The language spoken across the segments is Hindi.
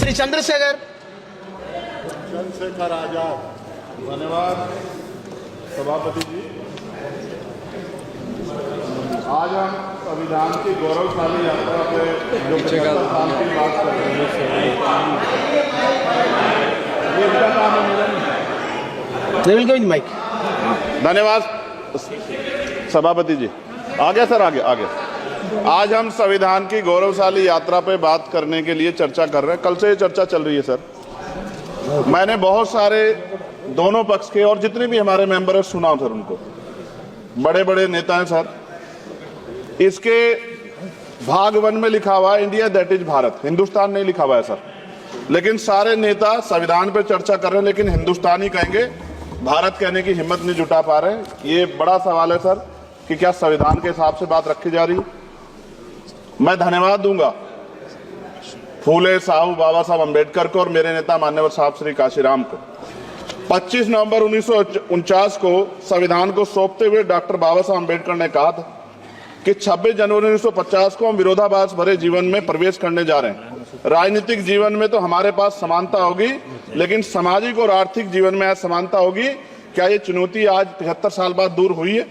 श्री चंद्रशेखर आजाद। धन्यवाद सभापति जी। आज हम संविधान की गौरवशाली यात्रा पे जो 75 साल की बात कर रहे हैं, ये इसका काम है मेरा नहीं। माइक। धन्यवाद सभापति जी। आगे सर, आगे आगे। आज हम संविधान की गौरवशाली यात्रा पे बात करने के लिए चर्चा कर रहे हैं। कल से ये चर्चा चल रही है सर। मैंने बहुत सारे दोनों पक्ष के और जितने भी हमारे मेंबर हैं सुना सर, उनको बड़े बड़े नेता हैं सर। इसके भाग 1 में लिखा हुआ है India that is Bharat, Hindustan नहीं लिखा हुआ है सर। लेकिन सारे नेता संविधान पे चर्चा कर रहे हैं, लेकिन हिंदुस्तान ही कहेंगे, भारत कहने की हिम्मत नहीं जुटा पा रहे। ये बड़ा सवाल है सर कि क्या संविधान के हिसाब से बात रखी जा रही। मैं धन्यवाद दूंगा फूले साहू बाबा साहब अम्बेडकर को और मेरे नेता मान्यवर साहब श्री काशीराम को। 25 नवंबर 1949 को संविधान को सौंपते हुए डॉक्टर बाबा साहब अम्बेडकर ने कहा था कि 26 जनवरी 1950 को हम विरोधाभास भरे जीवन में प्रवेश करने जा रहे हैं। राजनीतिक जीवन में तो हमारे पास समानता होगी, लेकिन सामाजिक और आर्थिक जीवन में असमानता होगी। क्या ये चुनौती आज 73 साल बाद दूर हुई है?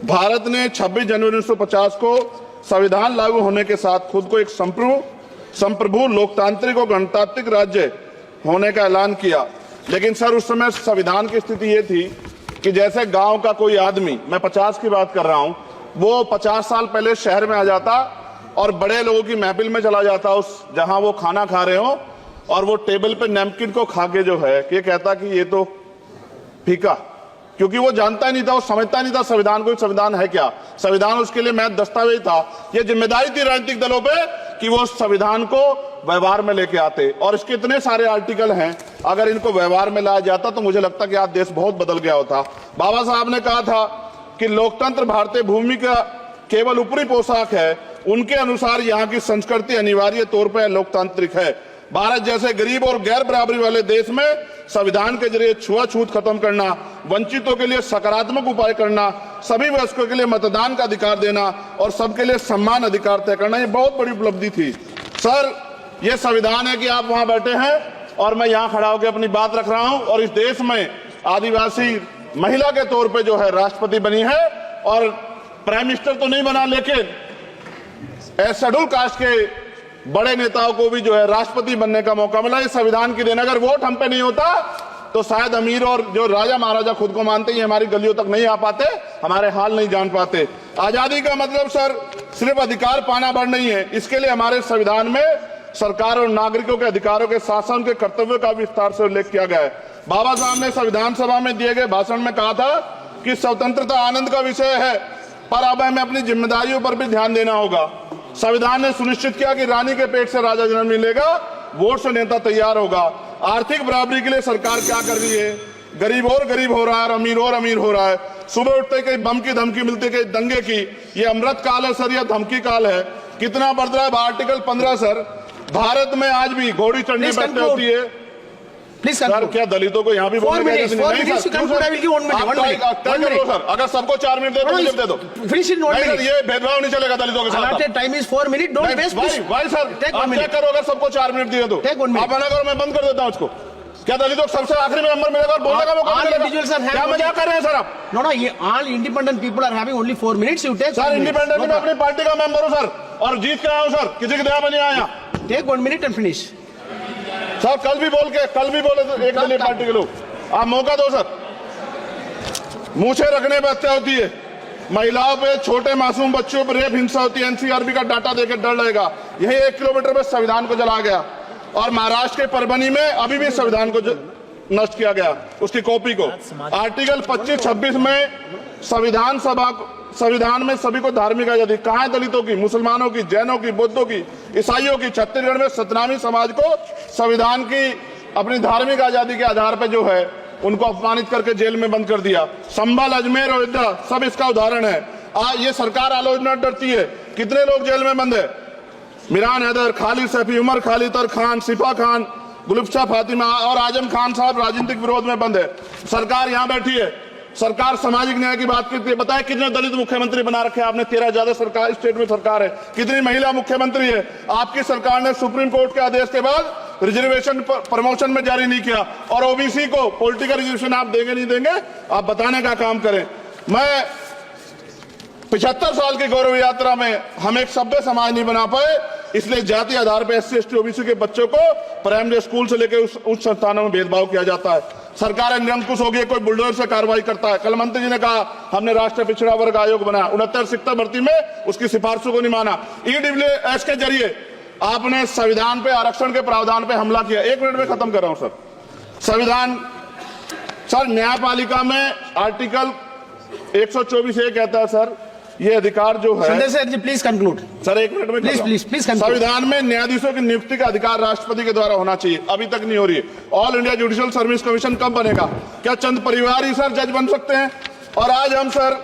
भारत ने 26 जनवरी 1950 को संविधान लागू होने के साथ खुद को एक संप्रभु लोकतांत्रिक और गणतांत्रिक राज्य होने का ऐलान किया। लेकिन सर उस समय संविधान की स्थिति ये थी कि जैसे गांव का कोई आदमी, मैं 50 की बात कर रहा हूं, वो 50 साल पहले शहर में आ जाता और बड़े लोगों की महफिल में चला जाता, उस जहां वो खाना खा रहे हो, और वो टेबल पे नैपकिन को खा के जो है ये कहता कि ये तो फीका, क्योंकि वो जानता ही नहीं था, वो समझता नहीं था संविधान को, संविधान है क्या। संविधान उसके लिए महज दस्तावेज था। ये जिम्मेदारी थी राजनीतिक दलों पे कि वो संविधान को व्यवहार में लेके आते। और इसके इतने सारे आर्टिकल हैं, अगर इनको व्यवहार में लाया जाता तो मुझे लगता कि आज देश बहुत बदल गया होता। बाबा साहब ने कहा था कि लोकतंत्र भारतीय भूमि का केवल ऊपरी पोशाक है, उनके अनुसार यहाँ की संस्कृति अनिवार्य तौर पर लोकतांत्रिक है। भारत जैसे गरीब और गैर बराबरी वाले देश में संविधान के जरिए छुआछूत खत्म करना, वंचितों के लिए सकारात्मक उपाय करना, सभी वयस्कों के लिए मतदान का अधिकार देना और सबके लिए सम्मान अधिकार तय करना, ये बहुत बड़ी उपलब्धि थी सर। ये संविधान है कि आप वहां बैठे हैं और मैं यहाँ खड़ा होकर अपनी बात रख रहा हूं, और इस देश में आदिवासी महिला के तौर पे जो है राष्ट्रपति बनी है, और प्राइम मिनिस्टर तो नहीं बना, लेकिन शेड्यूल कास्ट के बड़े नेताओं को भी जो है राष्ट्रपति बनने का मौका मिला। इस संविधान की देन, अगर वोट हम पे नहीं होता तो शायद अमीर और जो राजा महाराजा खुद को मानते हैं हमारी गलियों तक नहीं आ पाते, हमारे हाल नहीं जान पाते। आजादी का मतलब सर सिर्फ अधिकार पाना भर नहीं है, इसके लिए हमारे संविधान में सरकार और नागरिकों के अधिकारों के शासन के कर्तव्यों का विस्तार से उल्लेख किया गया है। बाबा साहब ने संविधान सभा में दिए गए भाषण में कहा था कि स्वतंत्रता आनंद का विषय है, पर अब हमें अपनी जिम्मेदारियों पर भी ध्यान देना होगा। संविधान ने सुनिश्चित किया कि रानी के पेट से राजा जन्म मिलेगा, वोट से नेता तैयार होगा। आर्थिक बराबरी के लिए सरकार क्या कर रही है? गरीब और गरीब हो रहा है और अमीर हो रहा है। सुबह उठते कहीं बम की धमकी मिलती, कहीं दंगे की। ये अमृत काल है सर या धमकी काल है? कितना बढ़ रहा है आर्टिकल 15 सर। भारत में आज भी घोड़ी चढ़नी बैठती होती है सर। क्या दलितों को यहाँ भी बोलने का नहीं सर? अगर सबको 4 मिनट दे दो, मुझे दे दो। ये भेदभाव नहीं चलेगा दलितों के साथ। Time is 4 minute. Don't waste भाई सर, आप क्या करो, अगर सबको 4 मिनट दिए तो आप मना करो, मैं बंद कर देता हूँ उसको। क्या दलितों को सबसे आखिरी में नंबर मिलेगा और बोलने का मौका मिलेगा? क्या मजाक कर रहे हैं सर आप? नो, ये all independent people are having only 4 minutes. You take sir. Independent में अपनी पार्टी का मेंबर हूँ सर, और जीत के आया हूँ सर, किसी की दया में नहीं आया। Take 1 minute and finish sir. कल भी बोले तो एक दलीय पार्टी के लोग, आप मौका दो सर। मूछे रखने पर हत्या होती है, महिलाओं पे, छोटे मासूम बच्चों पर रेप हिंसा होती है। एनसीआरबी का डाटा देकर डर लगेगा। यही 1 किलोमीटर में संविधान को जला गया, और महाराष्ट्र के परभनी में अभी भी संविधान को नष्ट किया गया, उसकी कॉपी को। आर्टिकल 25-26 में संविधान में सभी को धार्मिक आजादी। कहाँ है दलितों की, मुसलमानों की, जैनों की, बौद्धों की, ईसाइयों की? छत्तीसगढ़ में सतनामी समाज को संविधान की अपनी धार्मिक आजादी के आधार पर जो है उनको अपमानित करके जेल में बंद कर दिया। संभल, अजमेर, अयोध्या सब इसका उदाहरण है। ये सरकार आलोचना डरती है। कितने लोग जेल में बंद है? मिरान हैदर, खालिद सैफी, उमर खालिद खान, सिफा खान, गुलफ्शा फातिमा और आजम खान साहब राजनीतिक विरोध में बंद है। सरकार यहाँ बैठी है, सरकार सामाजिक न्याय की बात करती है। बताए कितने दलित मुख्यमंत्री बना रखे हैं आपने? 13 ज्यादा सरकार स्टेट में सरकार है। कितनी महिला मुख्यमंत्री है? आपकी सरकार ने सुप्रीम कोर्ट के आदेश के बाद रिजर्वेशन प्रमोशन में जारी नहीं किया, और ओबीसी को पॉलिटिकल रिजर्वेशन आप देंगे नहीं देंगे, आप बताने का काम करें। मैं 75 साल की गौरव यात्रा में हम एक सभ्य समाज नहीं बना पाए, इसलिए जाति आधार पर SC ST OBC के बच्चों को प्राइमरी स्कूल से लेकर उच्च संस्थानों में भेदभाव किया जाता है। सरकार निरंकुश हो गई, कोई बुलडोजर से कार्रवाई करता है। कल मंत्री जी ने कहा हमने राष्ट्रीय पिछड़ा वर्ग आयोग बनाया, 69 शिक्षक भर्ती में उसकी सिफारिशों को नहीं माना। EWS के जरिए आपने संविधान पे, आरक्षण के प्रावधान पे हमला किया। 1 मिनट में खत्म कर रहा हूं सर। संविधान सर, न्यायपालिका में आर्टिकल 124 ये कहता है सर, ये अधिकार जो है, Sanjay sir ji please conclude sir 1 minute में प्लीज संविधान में न्यायाधीशों की नियुक्ति का अधिकार राष्ट्रपति के द्वारा होना चाहिए, अभी तक नहीं हो रही है। All India judicial service commission कब बनेगा? क्या चंद परिवार ही सर जज बन सकते हैं? और आज हम सर,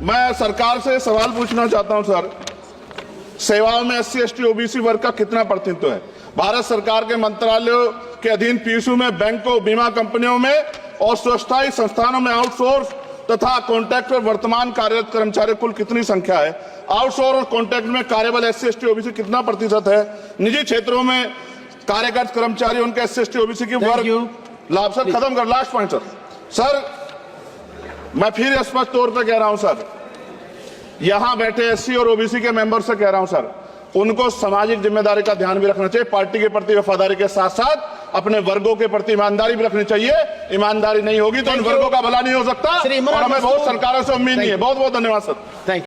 मैं सरकार से सवाल पूछना चाहता हूं सर, सेवाओं में SC ST OBC वर्ग का कितना प्रतिनिधित्व है? भारत सरकार के मंत्रालयों के अधीन PSU में, बैंकों, बीमा कंपनियों में और स्वस्थायी संस्थानों में आउटसोर्स तथा कॉन्ट्रैक्ट पर वर्तमान कार्यरत कर्मचारी कुल कितनी संख्या है? आउटसोर्स और कॉन्ट्रैक्ट में कार्यबल SC ST OBC कितना प्रतिशत है? निजी क्षेत्रों में कार्यरत कर्मचारी, उनके SC ST OBC की वर्ग लाभ। सर खत्म कर, लास्ट पॉइंट सर, मैं फिर स्पष्ट तौर पर कह रहा हूं सर, यहां बैठे SC और OBC के मेंबर से कह रहा हूं सर, उनको सामाजिक जिम्मेदारी का ध्यान भी रखना चाहिए। पार्टी के प्रति वफादारी के साथ साथ अपने वर्गों के प्रति ईमानदारी भी रखनी चाहिए। ईमानदारी नहीं होगी तो इन वर्गों का भला नहीं हो सकता, और हमें बहुत सरकारों से उम्मीद नहीं है। बहुत बहुत धन्यवाद सर। Thank you.